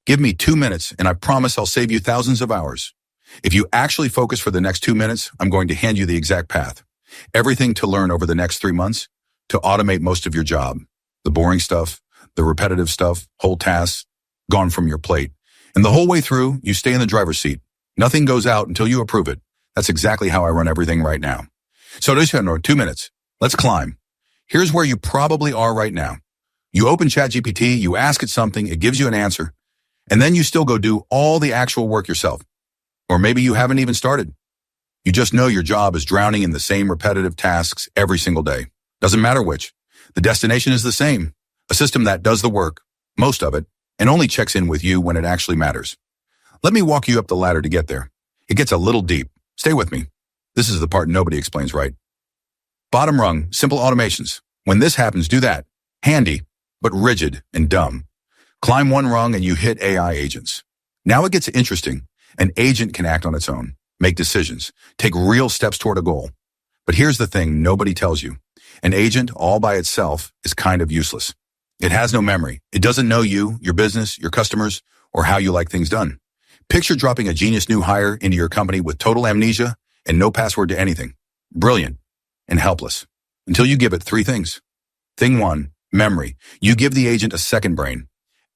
Give me 2 minutes and I promise I'll save you thousands of hours. If you actually focus for the next 2 minutes, I'm going to hand you the exact path. Everything to learn over the next 3 months to automate most of your job. The boring stuff, the repetitive stuff, whole tasks, gone from your plate. And the whole way through, you stay in the driver's seat. Nothing goes out until you approve it. That's exactly how I run everything right now. So 2 minutes. Let's climb. Here's where you probably are right now. You open ChatGPT, you ask it something, it gives you an answer, and then you still go do all the actual work yourself. Or maybe you haven't even started. You just know your job is drowning in the same repetitive tasks every single day. Doesn't matter which. The destination is the same. A system that does the work, most of it, and only checks in with you when it actually matters. Let me walk you up the ladder to get there. It gets a little deep. Stay with me. This is the part nobody explains right. Bottom rung, simple automations. When this happens, do that. Handy, but rigid and dumb. Climb one rung and you hit AI agents. Now it gets interesting. An agent can act on its own, make decisions, take real steps toward a goal. But here's the thing nobody tells you. An agent all by itself is kind of useless. It has no memory. It doesn't know you, your business, your customers, or how you like things done. Picture dropping a genius new hire into your company with total amnesia and no password to anything. Brilliant and helpless. Until you give it 3 things. Thing 1, memory. You give the agent a second brain.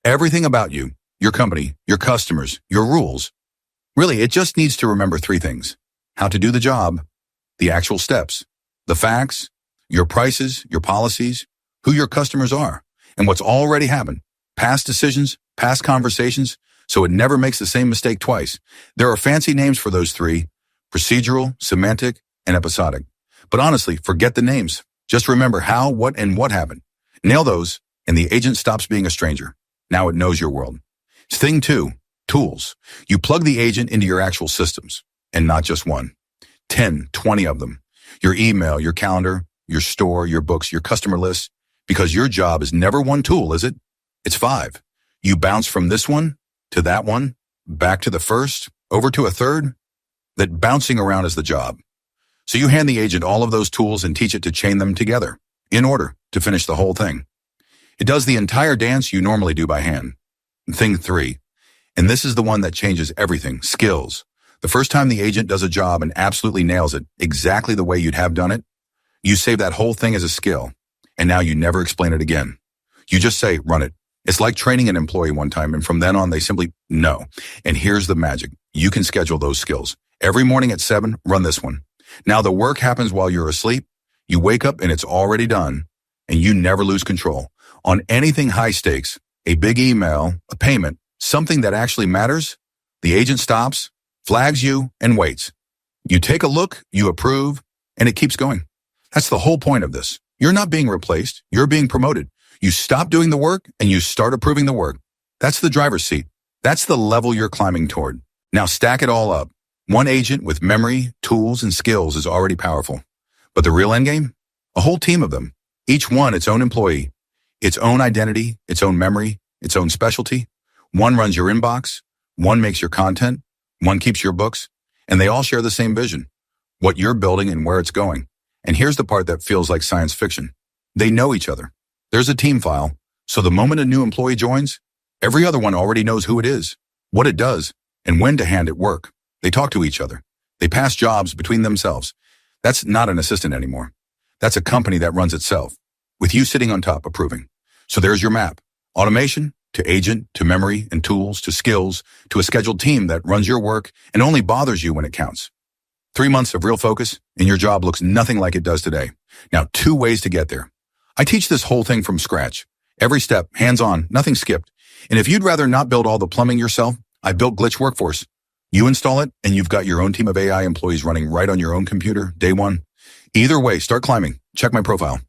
Everything about you, your company, your customers, your rules. Really, it just needs to remember 3 things. How to do the job, the actual steps, the facts, your prices, your policies, who your customers are, and what's already happened. Past decisions, past conversations, so it never makes the same mistake twice. There are fancy names for those 3, procedural, semantic, and episodic. But honestly, forget the names. Just remember how, what, and what happened. Nail those, and the agent stops being a stranger. Now it knows your world. Thing 2, tools. You plug the agent into your actual systems, and not just one. 10, 20 of them. Your email, your calendar, your store, your books, your customer list. Because your job is never one tool, is it? It's 5. You bounce from this one to that one, back to the first, over to a third. That bouncing around is the job. So you hand the agent all of those tools and teach it to chain them together, in order, to finish the whole thing. It does the entire dance you normally do by hand. Thing 3. And this is the one that changes everything, skills. The first time the agent does a job and absolutely nails it, exactly the way you'd have done it, you save that whole thing as a skill, and now you never explain it again. You just say, run it. It's like training an employee one time, and from then on, they simply know. And here's the magic. You can schedule those skills. Every morning at 7, run this one. Now the work happens while you're asleep. You wake up and it's already done, and you never lose control. On anything high stakes, a big email, a payment, something that actually matters, the agent stops, flags you, and waits. You take a look, you approve, and it keeps going. That's the whole point of this. You're not being replaced. You're being promoted. You stop doing the work and you start approving the work. That's the driver's seat. That's the level you're climbing toward. Now stack it all up. One agent with memory, tools, and skills is already powerful. But the real endgame? A whole team of them. Each one its own employee, its own identity, its own memory, its own specialty. One runs your inbox, one makes your content, one keeps your books, and they all share the same vision, what you're building and where it's going. And here's the part that feels like science fiction. They know each other. There's a team file, so the moment a new employee joins, every other one already knows who it is, what it does, and when to hand it work. They talk to each other. They pass jobs between themselves. That's not an assistant anymore. That's a company that runs itself, with you sitting on top approving. So there's your map. Automation, to agent, to memory and tools, to skills, to a scheduled team that runs your work and only bothers you when it counts. 3 months of real focus, and your job looks nothing like it does today. Now, 2 ways to get there. I teach this whole thing from scratch. Every step, hands-on, nothing skipped. And if you'd rather not build all the plumbing yourself, I built Glitch Workforce. You install it, and you've got your own team of AI employees running right on your own computer, day one. Either way, start climbing. Check my profile.